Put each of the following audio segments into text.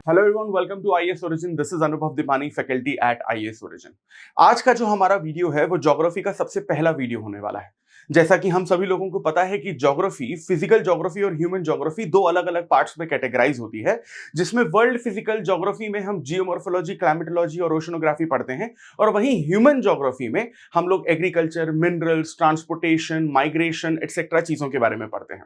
Hello everyone, welcome to IAS Origin. This is Anubhav Deepani, faculty at IAS Origin. आज का जो हमारा वीडियो है वो ज्योग्राफी का सबसे पहला वीडियो होने वाला है। जैसा कि हम सभी लोगों को पता है कि ज्योग्राफी, फिजिकल ज्योग्राफी और ह्यूमन ज्योग्राफी दो अलग अलग पार्ट्स में कैटेगराइज होती है, जिसमें वर्ल्ड फिजिकल ज्योग्राफी में हम जियोमॉर्फोलॉजी, क्लाइमेटोलॉजी और ओशनोग्राफी पढ़ते हैं, और वहीं ह्यूमन ज्योग्राफी में हम लोग agriculture, minerals, transportation, migration etcetera चीजों के बारे में पढ़ते हैं।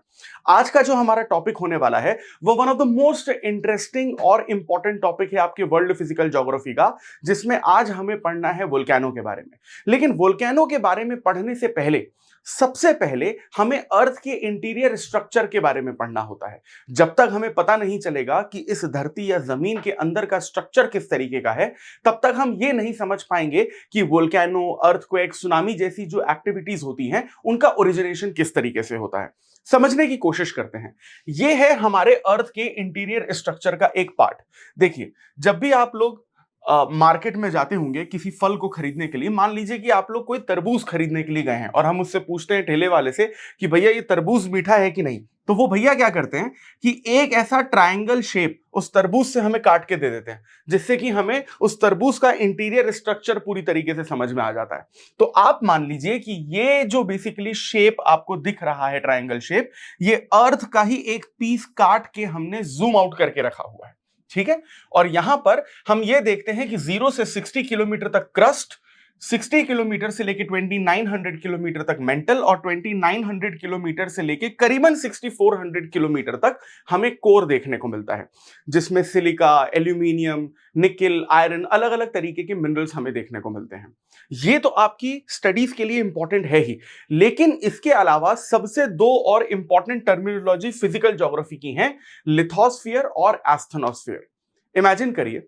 आज का जो हमारा टॉपिक होने वाला है वो one of the most interesting और इंपॉर्टेंट टॉपिक है आपके वर्ल्ड फिजिकल ज्योग्राफी का, जिसमें आज हमें पढ़ना है वोल्केनो के बारे में। लेकिन वोल्केनो के बारे में पढ़ने से पहले सबसे पहले हमें अर्थ के इंटीरियर स्ट्रक्चर के बारे में पढ़ना होता है। जब तक हमें पता नहीं चलेगा कि इस धरती या जमीन के अंदर का स्ट्रक्चर किस तरीके का है, तब तक हम ये नहीं समझ पाएंगे कि वोल्केनो, अर्थक्वेक, सुनामी जैसी जो एक्टिविटीज होती हैं उनका ओरिजिनेशन किस तरीके से होता है। समझने की कोशिश करते हैं। यह है हमारे अर्थ के इंटीरियर स्ट्रक्चर का एक पार्ट। देखिए, जब भी आप लोग मार्केट में जाते होंगे किसी फल को खरीदने के लिए, मान लीजिए कि आप लोग कोई तरबूज खरीदने के लिए गए हैं और हम उससे पूछते हैं ठेले वाले से कि भैया ये तरबूज मीठा है कि नहीं, तो वो भैया क्या करते हैं कि एक ऐसा ट्रायंगल शेप उस तरबूज से हमें काट के दे देते हैं, जिससे कि हमें उस तरबूज का इंटीरियर स्ट्रक्चर पूरी तरीके से समझ में आ जाता है। तो आप मान लीजिए कि ये जो बेसिकली शेप आपको दिख रहा है, ट्रायंगल शेप, ये अर्थ का ही एक पीस काट के हमने जूम आउट करके रखा हुआ है, ठीक है। और यहां पर हम ये देखते हैं कि 0 से 60 किलोमीटर तक क्रस्ट, 60 किलोमीटर से लेके 2900 किलोमीटर तक मेंटल, और 2900 किलोमीटर से लेके करीबन 6400 किलोमीटर तक हमें कोर देखने को मिलता है, जिसमें सिलिका, एल्यूमिनियम, निकेल, आयरन, अलग अलग तरीके के मिनरल्स हमें देखने को मिलते हैं। ये तो आपकी स्टडीज के लिए इंपॉर्टेंट है ही, लेकिन इसके अलावा सबसे दो और इंपॉर्टेंट टर्मिनोलॉजी फिजिकल ज्योग्राफी की हैं, लिथोस्फीयर और एस्थेनोस्फीयर। इमेजिन करिए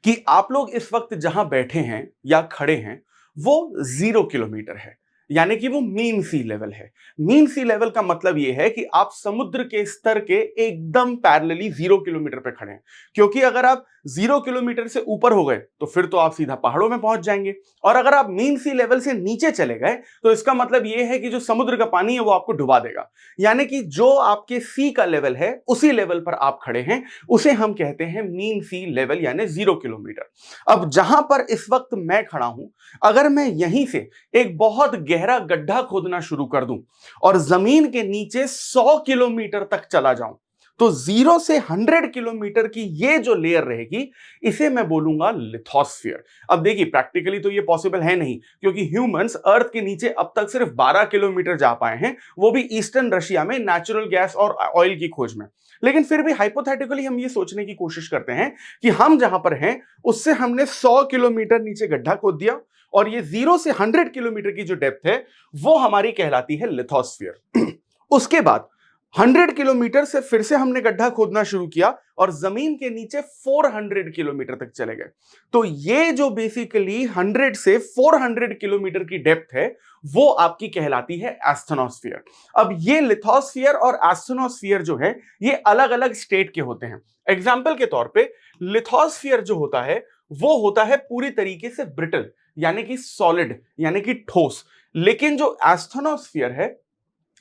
कि आप लोग इस वक्त जहां बैठे हैं या खड़े हैं वो 0 किलोमीटर है, यानी कि वो मीन सी लेवल है। मीन सी लेवल का मतलब यह है कि आप समुद्र के स्तर के एकदम पैरेलली 0 किलोमीटर पे खड़े हैं, क्योंकि अगर आप 0 किलोमीटर से ऊपर हो गए तो फिर तो आप सीधा पहाड़ों में पहुंच जाएंगे, और अगर आप मीन सी लेवल से नीचे चले गए तो इसका मतलब यह है कि जो समुद्र का पानी है वो आपको डुबा देगा। यानी कि जो आपके सी का लेवल है उसी लेवल पर आप खड़े हैं, उसे हम कहते हैं मीन सी लेवल, यानी 0 किलोमीटर। अब जहां पर इस वक्त मैं खड़ा हूं, अगर मैं यहीं से एक बहुत गहरा गड्ढा खोदना शुरू कर दूं और जमीन के नीचे 100 किलोमीटर तक चला जाऊं, तो 0 से 100 किलोमीटर की ये जो लेयर रहेगी, इसे मैं बोलूंगा लिथोस्फीयर। अब देखिए, प्रैक्टिकली तो ये पॉसिबल है नहीं, क्योंकि ह्यूमंस अर्थ के नीचे अब तक सिर्फ 12 किलोमीटर जा पाए हैं, वो भी ईस्टर्न रशिया में नेचुरल गैस और ऑयल की खोज में। लेकिन फिर भी हाइपोथेटिकली हम ये सोचने की कोशिश करते हैं कि हम जहां पर हैं उससे हमने 100 किलोमीटर नीचे गड्ढा खोद दिया, और ये 0 से 100 किलोमीटर की जो डेप्थ है वो हमारी कहलाती है लिथोस्फीयर। उसके बाद 100 किलोमीटर से फिर से हमने गड्ढा खोदना शुरू किया और जमीन के नीचे 400 किलोमीटर तक चले गए। तो ये जो बेसिकली 100 से 400 किलोमीटर की डेप्थ है वो आपकी कहलाती है एस्थेनोस्फीयर। अब ये लिथोस्फीयर और एस्थेनोस्फीयर जो है ये अलग अलग स्टेट के होते हैं। एग्जाम्पल के तौर पे लिथोस्फीयर जो होता है वो होता है पूरी तरीके से ब्रिटल, यानी कि सॉलिड, यानी कि ठोस। लेकिन जो एस्थेनोस्फीयर है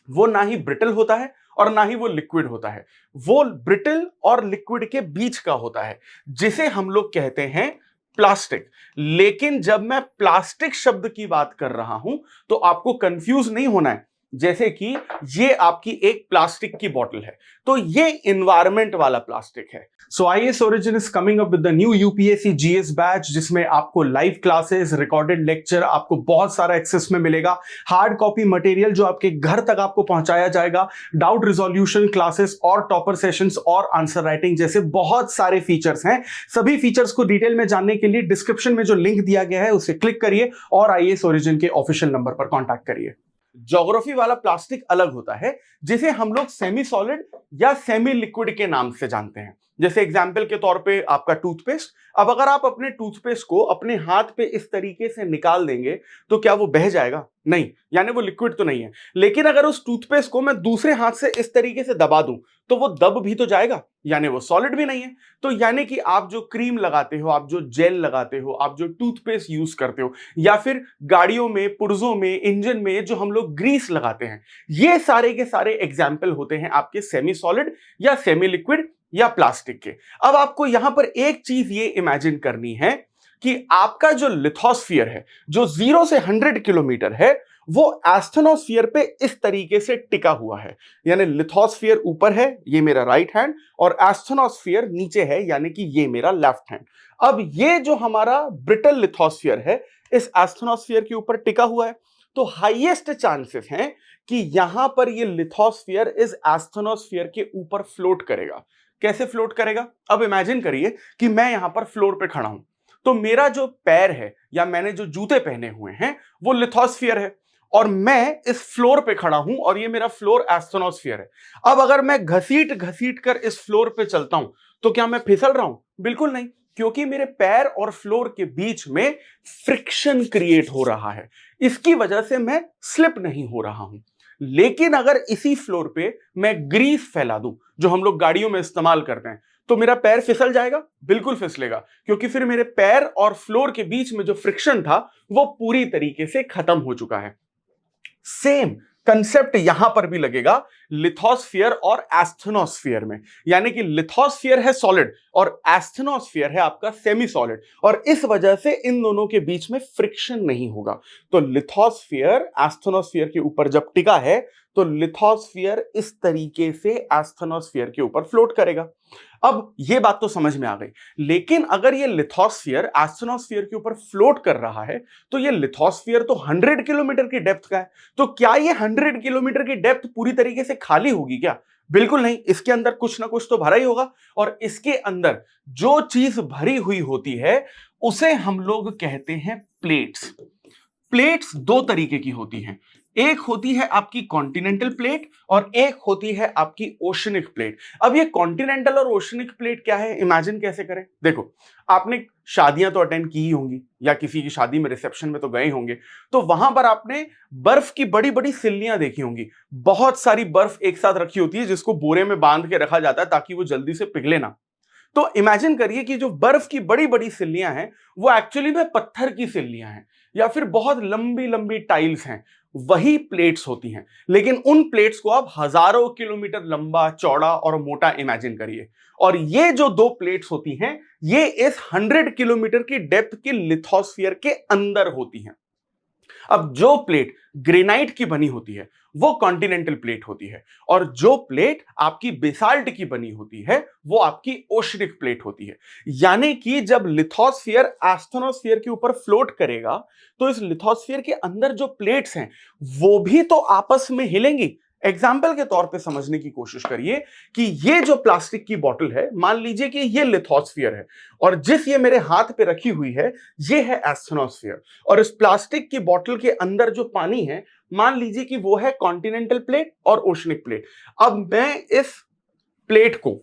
वो ना ही ब्रिटल होता है और ना ही वो लिक्विड होता है, वो ब्रिटल और लिक्विड के बीच का होता है, जिसे हम लोग कहते हैं प्लास्टिक। लेकिन जब मैं प्लास्टिक शब्द की बात कर रहा हूं तो आपको कंफ्यूज नहीं होना है, जैसे कि ये आपकी एक प्लास्टिक की बोतल है तो ये इन्वायरमेंट वाला प्लास्टिक है। So IAS origin is coming up with the new UPSC GS batch, जिसमें आपको लाइव क्लासेस, रिकॉर्डेड लेक्चर, आपको बहुत सारा एक्सेस में मिलेगा, हार्ड कॉपी मटेरियल जो आपके घर तक आपको पहुंचाया जाएगा, डाउट रिजोल्यूशन क्लासेस और टॉपर सेशंस और आंसर राइटिंग जैसे बहुत सारे फीचर्स हैं। सभी फीचर्स को डिटेल में जानने के लिए डिस्क्रिप्शन में जो लिंक दिया गया है उसे क्लिक करिए और आईएएस ओरिजिन के ऑफिशियल नंबर पर कॉन्टैक्ट करिए। ज्योग्राफी वाला प्लास्टिक अलग होता है, जिसे हम लोग सेमी सॉलिड या सेमी लिक्विड के नाम से जानते हैं। जैसे एग्जाम्पल के तौर पे आपका टूथपेस्ट, अब अगर आप अपने टूथपेस्ट को अपने हाथ पे इस तरीके से निकाल देंगे तो क्या वो बह जाएगा? नहीं, यानी वो लिक्विड तो नहीं है। लेकिन अगर उस टूथपेस्ट को मैं दूसरे हाथ से इस तरीके से दबा दूं तो वो दब भी तो जाएगा, यानी वो सॉलिड भी नहीं है। तो यानी कि आप जो क्रीम लगाते हो, आप जो जेल लगाते हो, आप जो टूथपेस्ट यूज करते हो, या फिर गाड़ियों में, पुर्जों में, इंजन में जो हम लोग ग्रीस लगाते हैं, ये सारे के सारे एग्जाम्पल होते हैं आपके सेमी सॉलिड या सेमी लिक्विड या प्लास्टिक के। अब आपको यहां पर एक चीज ये इमेजिन करनी है कि आपका जो लिथोस्फीयर है, जो 0 से 100 किलोमीटर है, वो एस्थेनोस्फीयर पे इस तरीके से टिका हुआ है। यानी लिथोस्फीयर ऊपर है, ये मेरा राइट हैंड, और एस्थेनोस्फीयर नीचे है, यानी कि ये मेरा लेफ्ट हैंड। अब ये जो हमारा ब्रिटल लिथोस्फीयर है, इस एस्थेनोस्फीयर के ऊपर टिका हुआ है, तो हाईएस्ट चांसेस हैं कि यहां पर ये लिथोस्फीयर इस एस्थेनोस्फीयर के ऊपर फ्लोट करेगा। कैसे फ्लोट करेगा? अब इमेजिन करिए कि मैं यहां पर फ्लोर पे खड़ा हूं, तो मेरा जो पैर है या मैंने जो जूते पहने हुए हैं वो लिथोस्फीयर है, और मैं इस फ्लोर पे खड़ा हूं और ये मेरा फ्लोर एस्थेनोस्फीयर है। अब अगर मैं घसीट घसीट कर इस फ्लोर पे चलता हूं तो क्या मैं फिसल रहा हूं? बिल्कुल नहीं, क्योंकि मेरे पैर और फ्लोर के बीच में फ्रिक्शन क्रिएट हो रहा है। इसकी वजह से मैं स्लिप नहीं हो रहा हूं। लेकिन अगर इसी फ्लोर पे मैं ग्रीस फैला दूं, जो हम लोग गाड़ियों में इस्तेमाल करते हैं, तो मेरा पैर फिसल जाएगा? बिल्कुल फिसलेगा, क्योंकि फिर मेरे पैर और फ्लोर के बीच में जो फ्रिक्शन था वो पूरी तरीके से खत्म हो चुका है। सेम कंसेप्ट यहां पर भी लगेगा लिथोस्फीयर और एस्थेनोस्फीयर में। यानी कि लिथोस्फीयर है सॉलिड और एस्थेनोस्फीयर है आपका सेमी सॉलिड, और इस वजह से इन दोनों के बीच में फ्रिक्शन नहीं होगा। तो लिथोस्फीयर एस्थेनोस्फीयर के ऊपर जब टिका है तो लिथोस्फीयर इस तरीके से एस्थेनोस्फीयर के ऊपर फ्लोट करेगा। अब ये बात तो समझ में आ गई, लेकिन अगर ये लिथोस्फीयर एस्थेनोस्फीयर के ऊपर फ्लोट कर रहा है तो ये लिथोस्फीयर तो 100 किलोमीटर की डेप्थ का है, तो क्या ये 100 किलोमीटर की डेप्थ पूरी तरीके से खाली होगी क्या? बिल्कुल नहीं, इसके अंदर कुछ ना कुछ तो भरा ही होगा, और इसके अंदर जो चीज भरी हुई होती है उसे हम लोग कहते हैं प्लेट्स। प्लेट्स दो तरीके की होती हैं, एक होती है आपकी कॉन्टिनेंटल प्लेट और एक होती है आपकी ओशनिक प्लेट। अब ये कॉन्टिनेंटल और ओशनिक प्लेट क्या है, इमेजिन कैसे करें? देखो, आपने शादियां तो अटेंड की ही होंगी या किसी की शादी में रिसेप्शन में तो गए होंगे, तो वहां पर आपने बर्फ की बड़ी बड़ी सिल्लियां देखी होंगी। बहुत सारी बर्फ एक साथ रखी होती है जिसको बोरे में बांध के रखा जाता है ताकि वो जल्दी से पिघले ना। तो इमेजिन करिए कि जो बर्फ की बड़ी बड़ी सिल्लियां हैं वो एक्चुअली में पत्थर की सिल्लियां हैं या फिर बहुत लंबी लंबी टाइल्स हैं, वही प्लेट्स होती हैं। लेकिन उन प्लेट्स को आप हजारों किलोमीटर लंबा, चौड़ा और मोटा इमेजिन करिए, और ये जो दो प्लेट्स होती हैं ये इस 100 किलोमीटर की डेप्थ के लिथोस्फीयर के अंदर होती हैं। अब जो प्लेट ग्रेनाइट की बनी होती है वो कॉन्टिनेंटल प्लेट होती है, और जो प्लेट आपकी बेसाल्ट की बनी होती है वो आपकी ओशनिक प्लेट होती है। यानी कि जब लिथोस्फीयर एस्थेनोस्फीयर के ऊपर फ्लोट करेगा तो इस लिथोस्फीयर के अंदर जो प्लेट्स हैं वो भी तो आपस में हिलेंगी। एग्जाम्पल के तौर पे समझने की कोशिश करिए कि ये जो प्लास्टिक की बोतल है, मान लीजिए कि ये लिथोस्फीयर है, और जिस ये मेरे हाथ पे रखी हुई है ये है एस्थेनोस्फीयर, और इस प्लास्टिक की बोतल के अंदर जो पानी है मान लीजिए कि वो है कॉन्टिनेंटल प्लेट और ओशनिक प्लेट। अब मैं इस प्लेट को,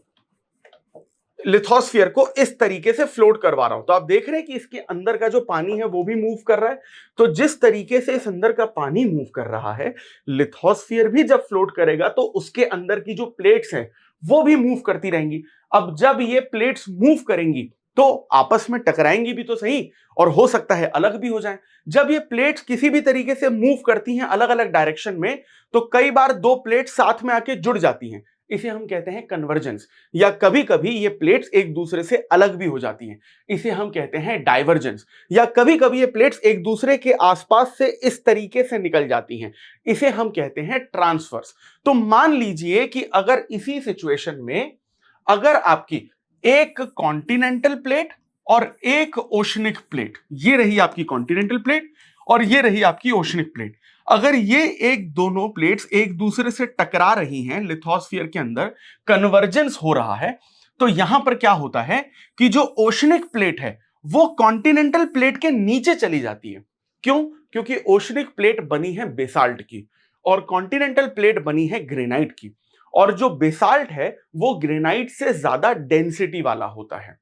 लिथोस्फीयर को इस तरीके से फ्लोट करवा रहा हूं, तो आप देख रहे हैं कि इसके अंदर का जो पानी है वो भी मूव कर रहा है। तो जिस तरीके से इस अंदर का पानी मूव कर रहा है, लिथोस्फीयर भी जब फ्लोट करेगा तो उसके अंदर की जो प्लेट्स हैं वो भी मूव करती रहेंगी। अब जब ये प्लेट्स मूव करेंगी तो आपस में टकराएंगी भी तो सही, और हो सकता है अलग भी हो जाएं। जब ये प्लेट्स किसी भी तरीके से मूव करती हैं अलग अलग डायरेक्शन में, तो कई बार दो प्लेट्स साथ में आके जुड़ जाती हैं, इसे हम कहते हैं कन्वर्जेंस। या कभी कभी ये प्लेट्स एक दूसरे से अलग भी हो जाती हैं, इसे हम कहते हैं डाइवर्जेंस। या कभी कभी ये प्लेट्स एक दूसरे के आसपास से इस तरीके से निकल जाती हैं, इसे हम कहते हैं ट्रांसवर्स। तो मान लीजिए कि अगर इसी सिचुएशन में अगर आपकी एक कॉन्टिनेंटल प्लेट और एक ओशनिक प्लेट, ये रही आपकी कॉन्टिनेंटल प्लेट और ये रही आपकी ओशनिक प्लेट, अगर ये एक दोनों प्लेट्स एक दूसरे से टकरा रही हैं, लिथोस्फीयर के अंदर कन्वर्जेंस हो रहा है, तो यहां पर क्या होता है कि जो ओशनिक प्लेट है वो कॉन्टिनेंटल प्लेट के नीचे चली जाती है। क्यों? क्योंकि ओशनिक प्लेट बनी है बेसाल्ट की और कॉन्टिनेंटल प्लेट बनी है ग्रेनाइट की, और जो बेसाल्ट है वो ग्रेनाइट से ज्यादा डेंसिटी वाला होता है।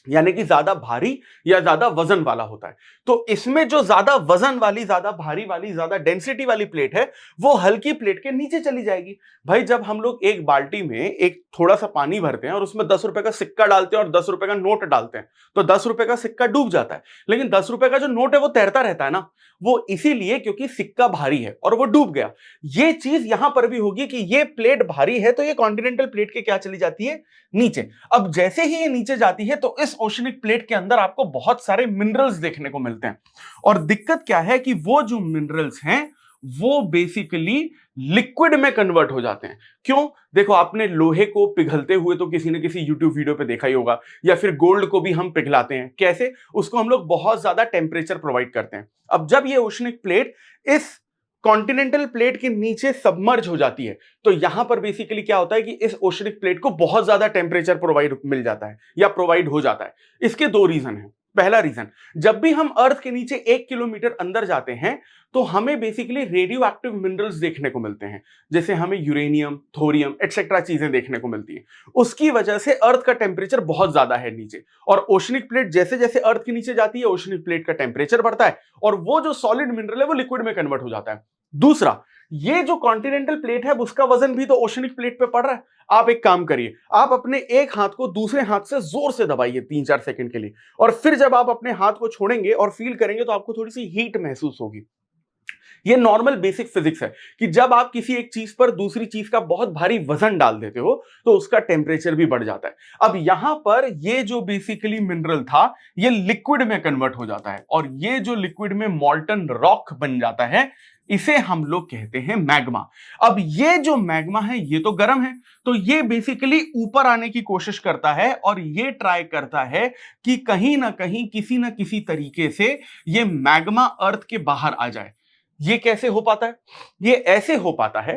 यानी कि ज्यादा भारी या ज्यादा वजन वाला होता है। तो इसमें जो ज्यादा वजन वाली, ज्यादा भारी वाली, ज्यादा डेंसिटी वाली प्लेट है वो हल्की प्लेट के नीचे चली जाएगी। भाई जब हम लोग एक बाल्टी में एक थोड़ा सा पानी भरते हैं और उसमें 10 रुपए का सिक्का डालते हैं और 10 रुपए का नोट डालते हैं तो 10 रुपए का सिक्का डूब जाता है, लेकिन 10 रुपए का जो नोट है वो तैरता रहता है ना, वो इसीलिए क्योंकि सिक्का भारी है और वो डूब गया। ये चीज यहां पर भी होगी कि ये प्लेट भारी है तो ये कॉन्टिनेंटल प्लेट के क्या चली जाती है, नीचे। अब जैसे ही ये नीचे जाती है तो इस ओशनिक प्लेट के अंदर आपको बहुत सारे मिनरल्स देखने को मिलते हैं। और दिक्कत क्या है कि वो जो मिनरल्स हैं वो बेसिकली लिक्विड में कन्वर्ट हो जाते हैं। क्यों? देखो, आपने लोहे को पिघलते हुए तो किसी न किसी यूट्यूब वीडियो पे देखा ही होगा, या फिर गोल्ड को भी हम पिघलाते हैं। कैसे? उसको हम लोग बहुत ज्यादा टेम्परेचर प्रोवाइड करते हैं। अब जब ये ओशनिक प्लेट इस कॉन्टिनेंटल प्लेट के नीचे सबमर्ज हो जाती है तो यहां पर बेसिकली क्या होता है कि इस ओशनिक प्लेट को बहुत ज्यादा टेम्परेचर प्रोवाइड मिल जाता है या प्रोवाइड हो जाता है। इसके दो रीजन है। पहला रीजन, जब भी हम अर्थ के नीचे 1 किलोमीटर अंदर जाते हैं तो हमें बेसिकली रेडियो एक्टिव मिनरल्स देखने को मिलते हैं, जैसे हमें यूरेनियम, थोरियम एटसेट्रा चीजें देखने को मिलती हैं। उसकी वजह से अर्थ का टेम्परेचर बहुत ज्यादा है नीचे, और ओशनिक प्लेट जैसे जैसे अर्थ के नीचे जाती है ओशनिक प्लेट का टेम्परेचर बढ़ता है और वो जो सॉलिड मिनरल है वो लिक्विड में कन्वर्ट हो जाता है। दूसरा, ये जो कॉन्टिनेंटल प्लेट है उसका वजन भी तो ओशनिक प्लेट पे पड़ रहा है। आप एक काम करिए, आप अपने एक हाथ को दूसरे हाथ से जोर से दबाइए 3-4 सेकंड के लिए, और फिर जब आप अपने हाथ को छोड़ेंगे और फील करेंगे तो आपको थोड़ी सी हीट महसूस होगी। ये नॉर्मल बेसिक फिजिक्स है कि जब आप किसी एक चीज पर दूसरी चीज का बहुत भारी वजन डाल देते हो तो उसका टेम्परेचर भी बढ़ जाता है। अब यहां पर ये जो बेसिकली मिनरल था ये लिक्विड में कन्वर्ट हो जाता है, और ये जो लिक्विड में मॉल्टन रॉक बन जाता है इसे हम लोग कहते हैं मैग्मा। अब ये जो मैग्मा है ये तो गर्म है, तो ये बेसिकली ऊपर आने की कोशिश करता है और ये ट्राई करता है कि कहीं ना कहीं किसी ना किसी तरीके से ये मैग्मा अर्थ के बाहर आ जाए। ये कैसे हो पाता है? ये ऐसे हो पाता है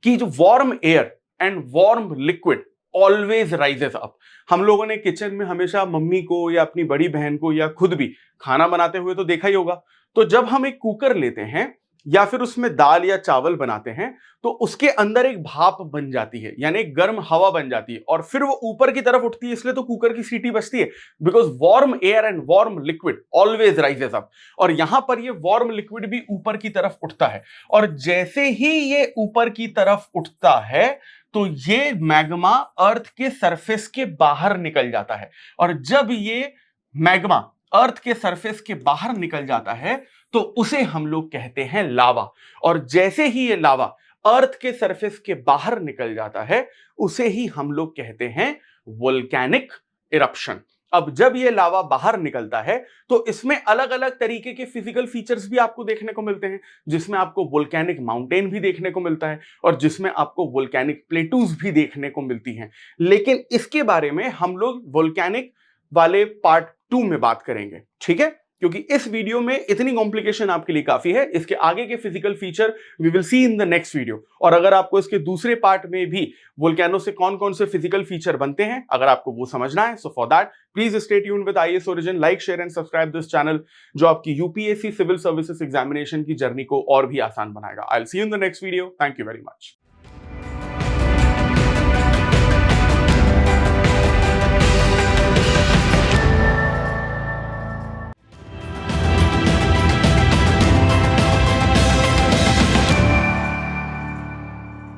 कि जो warm air and warm liquid always rises up. हम लोगों ने किचन में हमेशा मम्मी को या अपनी बड़ी बहन को या खुद भी खाना बनाते हुए तो देखा ही होगा। तो जब हम एक कुकर लेते हैं या फिर उसमें दाल या चावल बनाते हैं तो उसके अंदर एक भाप बन जाती है, यानी एक गर्म हवा बन जाती है, और फिर वो ऊपर की तरफ उठती है, इसलिए तो कुकर की सीटी बजती है, because warm air and warm liquid always rises up. और यहां पर ये वार्म लिक्विड भी ऊपर की तरफ उठता है, और जैसे ही ये ऊपर की तरफ उठता है तो ये मैग्मा अर्थ के सरफेस के बाहर निकल जाता है। और जब ये मैग्मा अर्थ के सरफेस के बाहर निकल जाता है तो उसे हम लोग कहते हैं लावा। और जैसे ही ये लावा अर्थ के सरफेस के बाहर निकल जाता है उसे ही हम लोग कहते हैं वोल्केनिक इरप्शन। अब जब ये लावा बाहर निकलता है तो इसमें अलग अलग तरीके के फिजिकल फीचर्स भी आपको देखने को मिलते हैं, जिसमें आपको वोल्केनिक माउंटेन भी देखने को मिलता है और जिसमें आपको वोल्केनिक प्लेटूज भी देखने को मिलती हैं। लेकिन इसके बारे में हम लोग वोल्केनिक वाले पार्ट 2 में बात करेंगे, ठीक है? क्योंकि इस वीडियो में इतनी कॉम्प्लिकेशन आपके लिए काफी है। इसके आगे के physical feature we will see in the next video. और अगर आपको इसके दूसरे पार्ट में भी वोल्केनो से कौन कौन से फिजिकल फीचर बनते हैं अगर आपको वो समझना है, so for that please stay tuned with IAS origin, like share and subscribe this channel, जो आपकी यूपीएससी सिविल सर्विसेज एग्जामिनेशन की जर्नी को और भी आसान बनाएगा। I will see you in the next video. Thank you very much.